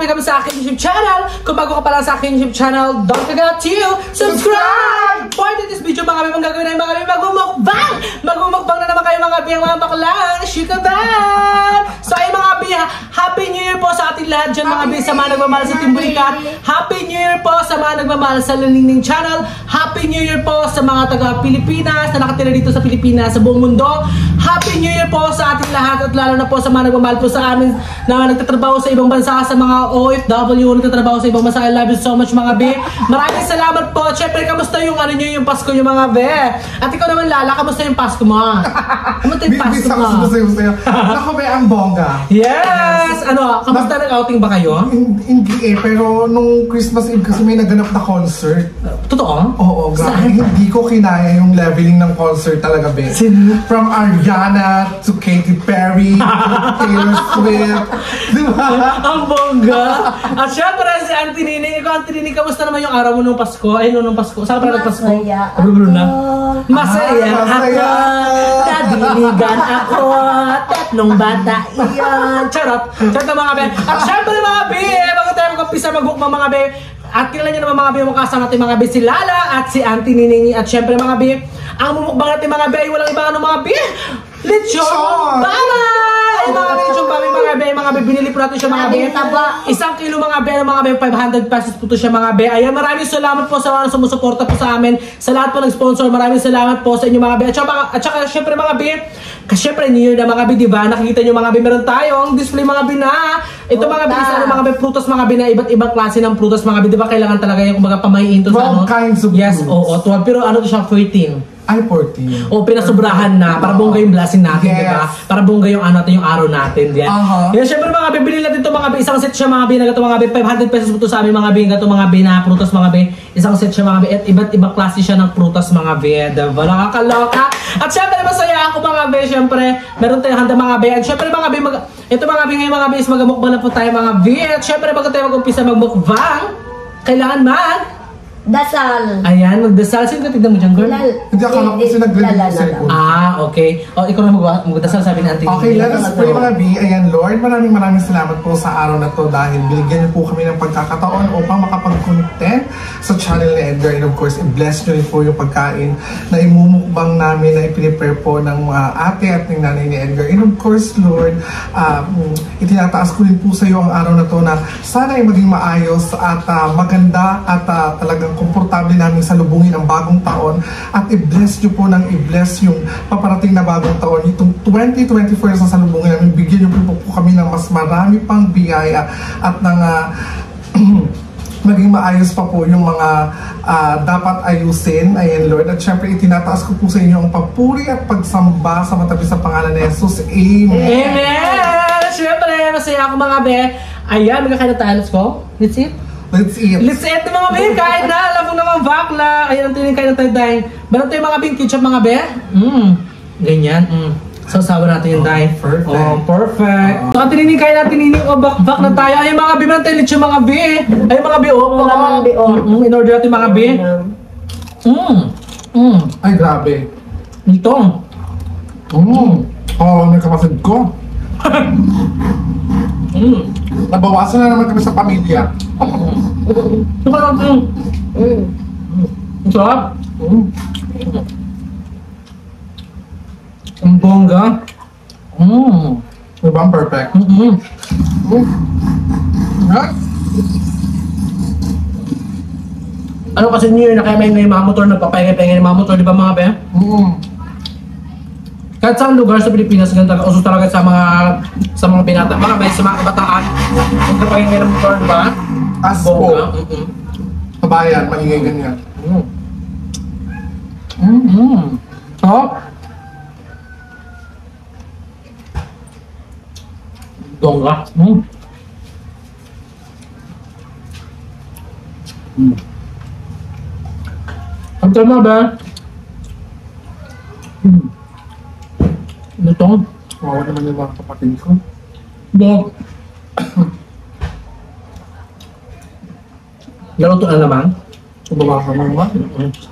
welcome sa aking YouTube channel. Kung bago ka pa lang sa aking YouTube channel, don't forget to subscribe! For this video, mga bimang gagawin na mga bimang magmumukbang! Magmumukbang na naman kayo mga bimang mga baklang! Shikaban! So ay mga bimang, Happy New Year po sa ating lahat dyan mga bimang sa mga nagmamahal sa Team Bulikat. Happy New Year po sa mga nagmamahal sa Luningning Channel. Happy New Year po sa mga taga-Pilipinas na nakatira dito sa Pilipinas, sa buong mundo. Happy New Year po sa ating lahat at lalo na po sa mga nagmamahal po sa amin na nagtatrabaho sa ibang bansa, sa mga OFW nagtatrabaho sa ibang bansa. I love you so much mga be. Maraming salamat po. Siyempre, kamusta yung ano nyo, yung Pasko yung mga be? At ikaw naman Lala, kamusta yung Pasko mo? Kamusta yung Pasko mo? Sa'yo. Ako be ang bongga. Yes! Ano, kamusta nag-outing ba kayo? Hindi pero nung Christmas Eve kasi may naganap na concert. Totoo? Oo, grabe. Hindi ko kinaya yung leveling ng concert talaga be. From Ariana to Katy Perry to Taylor Swift. Diba? Ang bongga! At syempre si Auntie Nini. Ikaw Auntie Nini, kamusta naman yung araw mo nung Pasko? Ay, nung Pasko. Saan ka pala nagpasko? Masaya ako. Masaya masaya. ako. Kadiligan ako. Tatlong bata iyan. Charot. Charot na mga be. At syempre mga be, bago tayo mag-umpisa mag-bookmang mga be, at kilala nyo naman mga be, yung kasama natin mga be, si Lala at si Auntie Nini. At syempre mga be, ang mumukbang natin mga be ay walang iba ano mga be, lechon baba! Ay mga be, lechon baba mga be, binili po natin siya mga be. Isang kilo mga be, 500 pesos po to siya mga be. Ayan, maraming salamat po sa mga sumusuporta po sa amin. Sa lahat po nag-sponsor, maraming salamat po sa inyo mga be. At saka syempre mga be, kasi syempre New Year na mga be, diba? Nakikita nyo mga be, meron tayong display mga be na. Ito mga be, isa mga be, prutas mga be na iba't ibang klase ng prutas mga be. Diba kailangan talaga yung kumbaga pamahiin to sa ano? 12 kinds of yes, fruits. oo, 12. Pero ano to siya, 14. Ay, 14. O pinasobrahan na para bongga yung blessing natin, Yes. diba? Para bongga yung ano natin, yung araw natin, yan. Yan, syempre mga be, bilhin natin ito mga be, isang set siya mga be, nagato mga be, 500 pesos po to sa amin mga be, gato mga be na prutas mga be, isang set siya mga be, at iba't ibang klase siya ng prutas mga be, diba? Nakakaloka. At syempre masaya ako mga be, syempre, meron tayong handa mga be, at syempre mga be, ito mga be, ngayon mga be, is magamukbang na po tayo mga be, at syempre bago tayo mag-umpisa magmukbang, kailangan Dasal. ayan, magdasal. Sino ka tignan mo dyan, girl? Hindi ako kasi nag-release sa cellphone. Okay. O, ikaw na magdasal, sabi ni Auntie. Okay, let us pray mga B. Ayan, Lord, maraming salamat po sa araw na to dahil binigyan niyo po kami ng pagkakataon upang makapag-content sa channel ni Edgar. And of course, i-bless niyo rin po yung pagkain na imumukbang namin na ipinipare po ng ate at ng nanay ni Edgar. And of course, Lord, itinataas ko rin po sa iyo ang araw na to na sana ay maging maayos at maganda at talagang komportable namin salubungin ang bagong taon at i-bless nyo po ng i-bless yung paparating na bagong taon. Itong 2024 sa salubungin namin, bigyan nyo po kami ng mas marami pang biyaya at ng maging maayos pa po yung mga dapat ayusin. Ayan Lord. At syempre itinataas ko po sa inyo ang papuri at pagsamba sa matabi sa pangalan ni Jesus. Amen! Amen! Syempre, masaya ako mga be. Ayan, magkakain na tayo. Let's go. Let's eat. Let's eat. Let's eat mga be. Kain na. Alam mo naman bakla. Ayan, kain na tayo dahil. Meron tayo mga bing ketchup mga be. Ganyan. Sasawa natin yung dahil. Perfect. Oh, perfect. So, tininig kain natin nining o bak na tayo. Ayan mga be. Meron tayo lechon mga be. Ayan mga be. In order natin mga be. Ay, grabe. Ito. May kapatid ko. Nabawasan na naman kami sa pamilya. Ito ka natin. Ang sarap. Ang bongga. Diba ang perfect? Ano kasi New Year na kaya may mga motor, nagpapahinga-pahinga ng mga motor, di ba mga be? Kahit saan lugar sa Pilipinas, ganun talaga, uso talaga sa mga binata, mga be, sa mga kabataan, nagpapahinga ng motor, di ba? As po. Bongga. Kabayan, maingay ganyan. Top. Bongga. Ang tama ba? Ano to? Wawa naman yung mga kapatid ko. Dog. Naluto na naman. Subawa ka mo ba?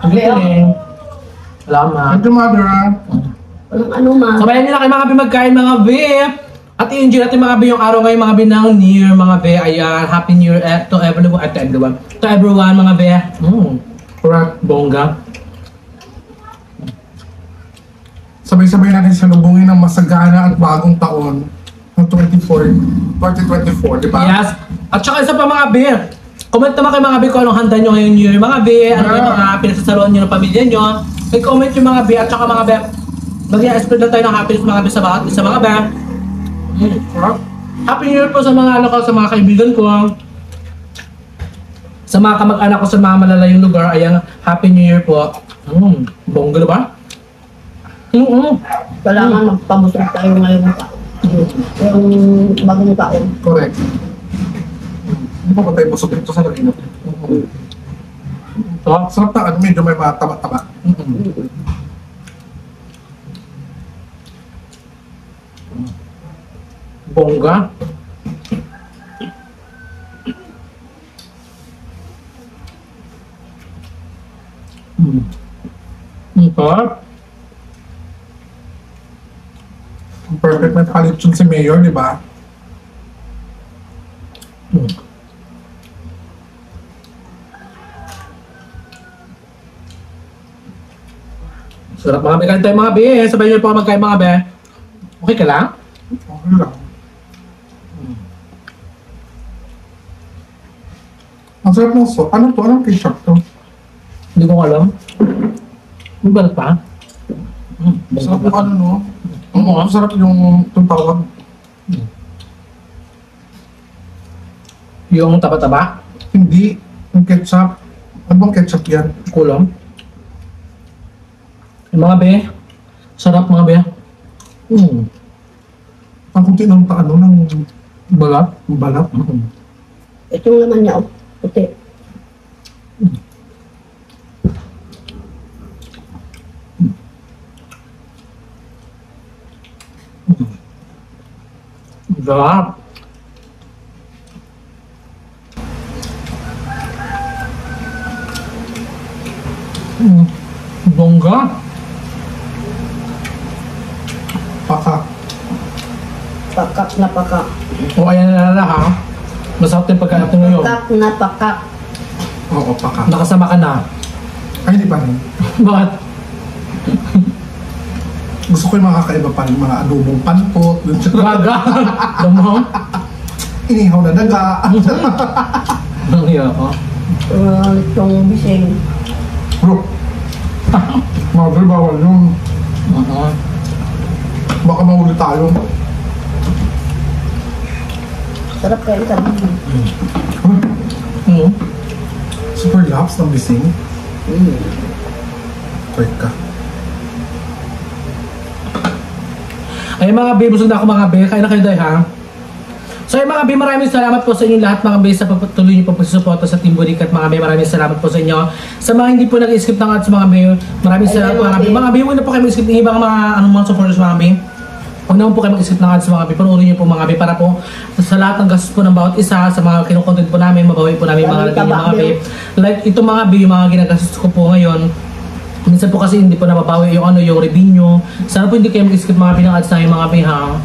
Ang galing. Salamat. Thank you, mother. Ano ma? Sabayan nila kayo mga magkain mga be. At i-enjoy natin mga be yung araw ngayon mga be ng New Year mga be. Ayan, Happy New Year to everyone. To everyone mga be. Correct, bongga. Sabay-sabay natin salubungin ng masagana at bagong taon ng 2024, di ba? Yes. At saka isa pa mga be. Comment naman kayo mga be kung anong handa nyo ngayong New Year mga be. Ano yung mga pinagsasaluhan nyo ng pamilya nyo. I-comment yung mga be at saka mga be. Mag-i-spread na tayo ng happiness mga be sa bawat isa mga be. Happy New Year po sa mga sa mga kaibigan ko. Sa mga kamag-anak ko sa mga malalayong lugar. Ayan, Happy New Year po. Bongga ba? Kailangan magpamusok tayo ngayon yung bagong taon. Correct. Hindi pa ba tayo busog dito sa lagay natin? Sarap na, medyo may mga taba-taba. Bongga. Perfect, may palit yun si Mayor, di ba? Sarap mga be. Kain tayo mga be. Sabay nyo po magkain mga be. Okay ka lang? Okay lang. Ang sarap ng sauce. Ano to? Anong ketchup to? Hindi ko alam. May balat pa? Sarap yung ano, no? Oo, sarap yung tawag. Yung taba-taba? Hindi. Yung ketchup. Ano bang ketchup yan? Kulang. Yung mga be. Sarap mga be. Ang kunti ng ano ng Balat? balat. Ito yung laman niya, puti. Sarap. Bongga. Paka. Pakak na pakak. O ayan na ha. Masarap din pagkain natin ngayon. Pakak na pakak. Oo, paka. Nakasama ka na. Ay, hindi pa rin. Bakit? Gusto ko yung mga kakaiba pa rin. Mga adobong pantot. Gaga. Damang. Inihaw na daga. Ang iya ko. Itong bising. Bro. Mother, bawal yun. Baka mahuli tayo. Sarap kayo sa bising. Super laps ng bising. Correct ka. Ay mga be, busog na ako mga be. Kain na kayo dahil ha. So ay mga be, maraming salamat po sa inyo lahat mga be sa patuloy niyo po pagsusuporta sa Team Burik at mga be, maraming salamat po sa inyo. Sa mga hindi po nag-skip ng ads mga be, maraming salamat po mga be. Mga be, huwag na po kayo mag-skip ng ibang mga supporters mga be. Huwag naman po kayo mag-skip ng ads mga be. Panoorin niyo po mga be para po sa lahat ng gastos po ng bawat isa, sa mga kinukontent po namin, mabawi po namin mga ganyan mga be. Like ito mga be, yung mga ginagastos ko po ngayon. Minsan po kasi hindi po nababawi yung yung revenue. Sana po hindi kayo mag-skip mga be ng ads namin mga be ha.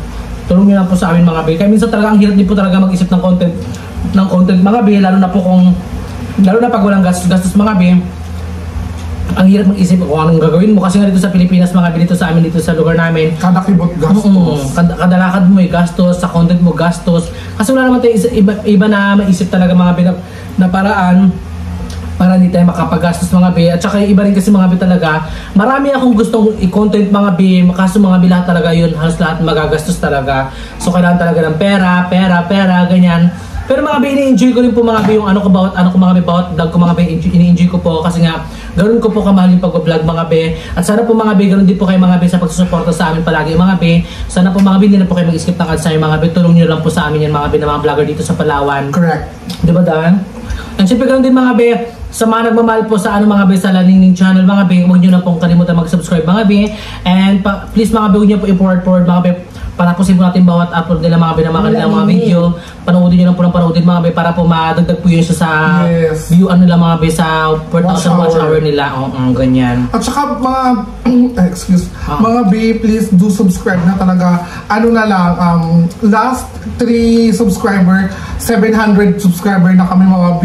Tulong nyo lang po sa amin mga be. Kaya minsan talaga ang hirap din po talaga mag-isip ng content mga be, lalo na pag walang gastos mga be. Ang hirap mag-isip kung anong gagawin mo kasi nga dito sa Pilipinas mga be, dito sa amin dito sa lugar namin. Kada kibot gastos. Kadalakad mo gastos, sa content mo gastos. Kasi wala naman tayo iba na maisip talaga mga be na paraan para hindi tayo makapagastos mga be. At saka iba rin kasi mga be talaga, marami akong gustong i-content mga be, kaso mga be lahat talaga yun, halos lahat magagastos talaga. So kailangan talaga ng pera, ganyan. Pero mga be, ini-enjoy ko rin po mga be yung bawat vlog ko mga be, ini-enjoy ko po kasi nga ganoon ko po kamahal yung pag-vlog mga be. At sana po mga be, ganoon din po kayo mga be sa pagsusuporta sa amin palagi mga be. Sana po mga be, hindi na po kayo mag-skip ng ads sa mga be. Tulong nyo lang po sa amin yan mga be na mga vlogger dito sa Palawan. Correct. Diba Dan? And syempre ganoon din mga be, sa mga nagmamahal po sa mga be sa Laningning channel mga be, huwag nyo na pong kalimutan mag-subscribe mga be. And please mga be, huwag nyo po i-forward mga be patapusin po natin bawat upload nila mga be ng mga kanilang mga video. Panoodin nyo lang po ng panoodin mga be para po madagdag po yun siya sa view nila mga be sa 4,000 watch hour nila. Ganyan. At saka mga mga B, please do subscribe na talaga. Ano na lang, last 3 subscriber, 700 subscriber na kami mga B.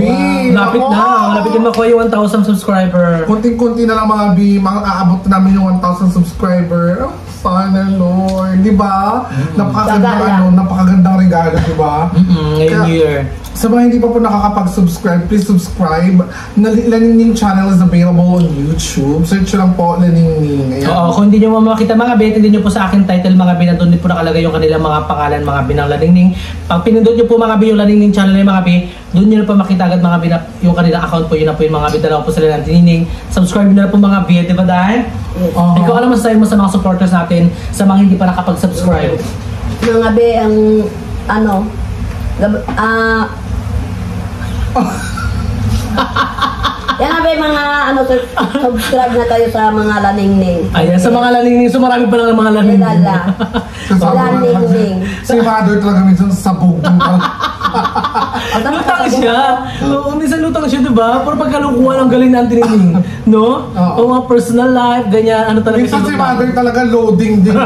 Lapit na. Lapit din makuha yung 1,000 subscriber. Kunting-kunti na lang mga B, aabot namin yung 1,000 subscriber. Sana Lord, di ba? Napakagandang regalo, di ba? Ngayong year. Sa mga hindi pa po nakakapag-subscribe, please subscribe. Laningning channel is available on YouTube. Search lang po, Laningning. Oo, kung hindi nyo makita mga be, hindi nyo po sa akin title mga be, nandun din po nakalagay yung kanilang mga pangalan mga be ng Laningning. Pag pinindot nyo po mga be yung Laningning channel na mga be, doon nyo na po makita agad mga be yung kanilang account po, yun na po yung mga be, dalawa po sila ng Laningning. Subscribe nyo na po mga be, di ba dahil? Ikaw alam mo mo sa mga supporters natin, sa mga hindi pa nakapag-subscribe. Mga be, ang yan na ba mga subscribe na kayo sa mga Laningning. Ayan, sa mga Laningning, so marami pa lang mga Laningning. Laningning. Si Mother talaga minsan sabog. Lutang siya. Minsan lutang siya, diba? Pero pagkalukuhan ang galing na Laningning. No? O mga personal life, ganyan, ano talaga minsan si Mother talaga loading din.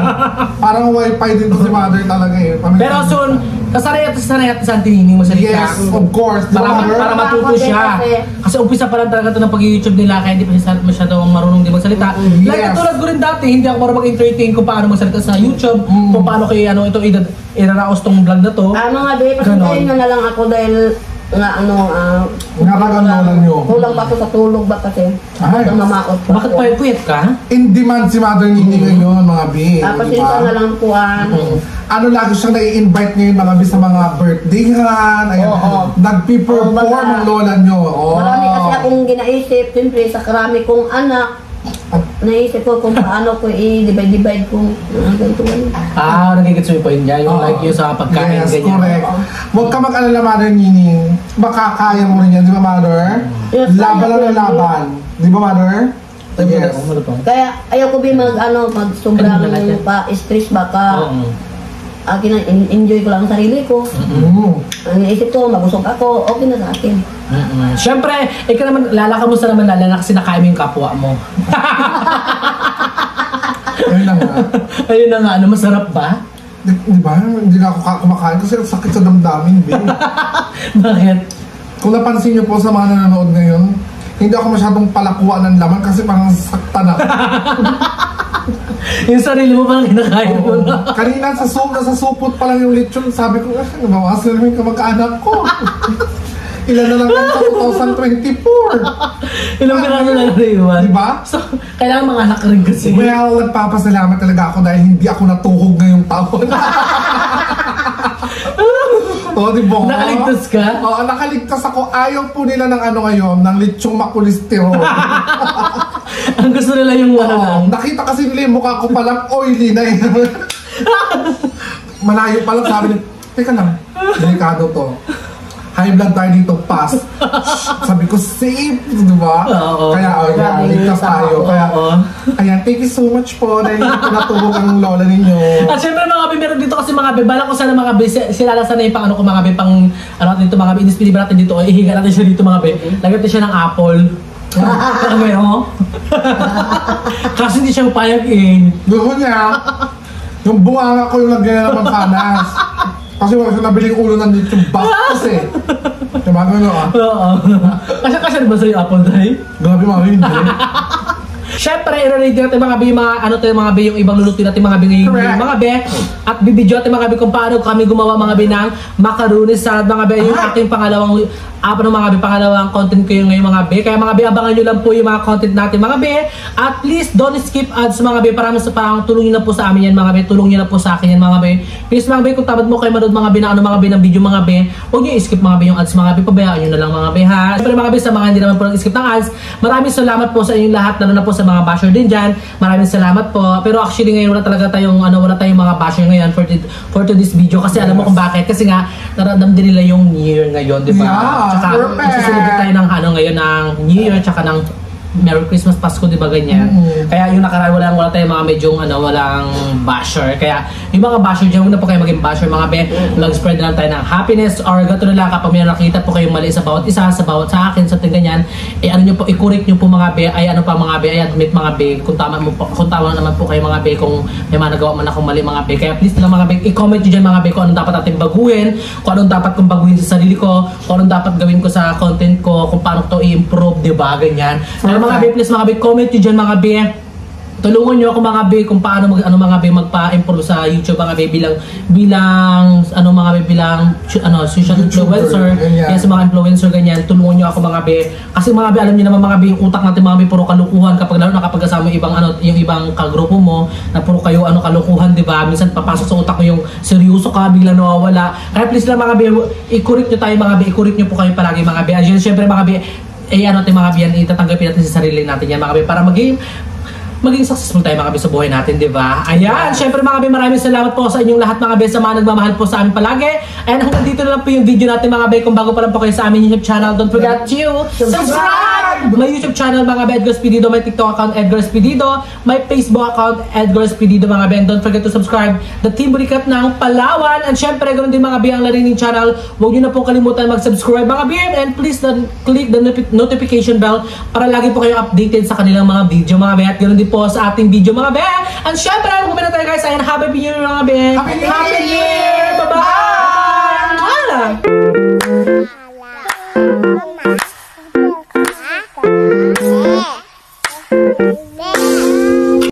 Parang wifi din si Mother talaga eh. Pero soon, kasanay at sa Laningning masalita. Yes, of course. Para matuto siya. Kasi umpisa pa lang talaga ito ng pag-YouTube nila, kaya hindi pa siya masyadong marunong din magsalita. Like tulad ko rin dati, hindi ako marunong mag-entertain kung paano magsalita sa YouTube, kung paano kayo ito iraraos tong vlog na to. Mga be, pasundayin na lang ako dahil Nakaganolan nyo. kulang pa ako sa tulog ba kasi mamakot pa. Bakit puyat ka? In demand si Mother Nini ngayon mga B. Pasensya na lang po ano lagi siyang nai-invite ngayon mga B sa mga birthday-han. Nagpi-perform ang lola nyo. Marami kasi akong ginaisip, siyempre sa karami kong anak. Naisip ko kung paano ko i-divide kung ganito. Nagigits mo yung point niya, yung like yung sa pagkain, yes, ganyan. Correct. Huwag ka mag-alala, Mother Nini. Makakaya mo rin yan, di ba, Mother? Yes, laban lang na laban. Di ba, Mother? Yes. Kaya ayaw ko mag-sobrang pa-stress baka enjoy ko lang ang sarili ko. Ang naisip ko, mabusog ako, okay na sa akin. Siyempre, ikaw naman, lalaka mo sa naman lala kasi nakain mo yung kapwa mo. Ayun na nga. Ayun na nga, masarap ba? Di ba? Hindi na ako kumakain kasi sakit sa damdamin, babe. Bakit? Kung napansin niyo po sa mga nanonood ngayon, hindi ako masyadong palakuan ng laman kasi parang sakta na. Yung sarili mo parang kinakain mo na. Kanina sa supot pa lang yung lechon, sabi ko, nabawasan naman yung kamag-anak ko. Ilan na lang sa 2024. Ilang piraso na naiwan. Diba? So, kailangan mga anak rin kasi. Well, nagpapasalamat talaga ako dahil hindi ako natuhog ngayong taon. Diba? Nakaligtas ka? Oo, nakaligtas ako. Ayaw po nila ng ngayon, ng lechong makolesterol. Ang gusto nila yung lang. Nakita kasi nila yung mukha ko palang oily na yun. Malayo pa lang sabi nila, teka lang, delikado to. High blood tayo dito, pass. Sabi ko, safe, di ba? Kaya, ligtas tayo. Kaya, thank you so much po dahil pinatulog ang lola ninyo. At syempre mga be, meron dito kasi mga be, bala ko sana mga be, silala sana yung pang ko mga be, pang dito mga be, inispili ba natin dito, ihiga natin siya dito mga be, lagyan natin siya ng apple. Kasi hindi siya payag eh. Gusto niya, yung bunganga ko yung lagyan ng mansanas. Kasi wala siya nabiling ulo ng lechong bakos eh. Diba gano'n Oo. Kasi ba sa'yo apple dahil? Grabe mga hindi. Siyempre, i-relate natin mga be, mga be, yung ibang lulutin natin mga be ngayon, mga be, at bibidyo natin mga be kung paano kami gumawa mga be ng macaroni salad mga be, yung aking pangalawang pangalawang content ko yung ngayon mga be. Kaya mga be, abangan nyo lang po yung mga content natin mga be. At please, don't skip ads mga be, para tulong nyo na po sa amin yan mga be, tulong nyo na po sa akin yan mga be. Please mga be, kung tamad mo kayo manood mga be na mga be ng video mga be, huwag nyo i-skip mga be yung ads mga be, pabayaan nyo na lang mga be ha. Siyempre mga be, sa mga hindi naman po nag-skip ng ads, maraming salamat po sa inyong lahat, lalo na po sa mga basher din dyan. Maraming salamat po. Pero actually ngayon wala talaga tayong mga basher ngayon for this video kasi alam mo kung bakit, kasi nga nararamdaman din nila yung New Year ngayon, di ba? Yeah, tsaka perfect. Celebrate tayo ng ngayon ng New Year tsaka ng Merry Christmas, Pasko, di ba ganyan? Kaya yung nakaraan, wala tayong mga medyong walang basher. Kaya yung mga basher dyan, huwag na po kayo maging basher mga be. Mag-spread na lang tayo ng happiness or gato na lang kapag may nakita po kayong mali sa bawat isa, sa akin, sa ganyan, ano nyo po, i-correct nyo po mga be, ay ano pa mga be, ay admit mga be, kung tama naman po kayo mga be, kung may mga nagawa man akong mali mga be. Kaya please na lang mga be, i-comment nyo dyan mga be kung anong dapat natin baguhin, kung anong dapat kong baguhin sa sarili ko, kung anong dapat gawin ko sa content ko, kung paano to i-improve, diba, ganyan. Kaya mga be, please mga be, comment nyo dyan mga be. Tulungan nyo ako mga be kung paano mga be magpa-improve sa YouTube mga be bilang social influencer. Kaya sa mga influencer ganyan, tulungan nyo ako mga be. Kasi mga be, alam niyo naman mga be, yung utak natin mga be puro kalukuhan kapag lalo na kapag kasama yung ibang kagrupo mo na puro kayo kalukuhan, 'di ba? Minsan papasok sa utak mo yung seryoso ka, biglang nawawala. Kaya please lang mga be, i-correct nyo tayo mga be, i-correct nyo po kayo palagi mga be. Ayun, syempre mga be, mga be, itatanggapin natin sa sarili natin yan mga be para maging successful tayo mga be sa buhay natin, di ba? Ayan, syempre mga be, maraming salamat po sa inyong lahat mga be sa mga nagmamahal po sa amin palagi. And hanggang dito na lang po yung video natin mga be. Kung bago pa lang po kayo sa aming YouTube channel, don't forget to subscribe! My YouTube channel mga be, Edgar Espirido, my TikTok account Edgar Espirido, my Facebook account Edgar Espirido mga be. And don't forget to subscribe the Team Burikat ng Palawan. And syempre, ganoon din mga be ang Larining channel. Huwag nyo na po kalimutan mag-subscribe mga be. And please click the notification bell para lagi po kayo updated sa kanilang mga video mga be. At ganoon din po sa ating video mga be. And syempre, mag-comment na tayo guys. And happy New Year mga be. Happy New Year! Bye-bye!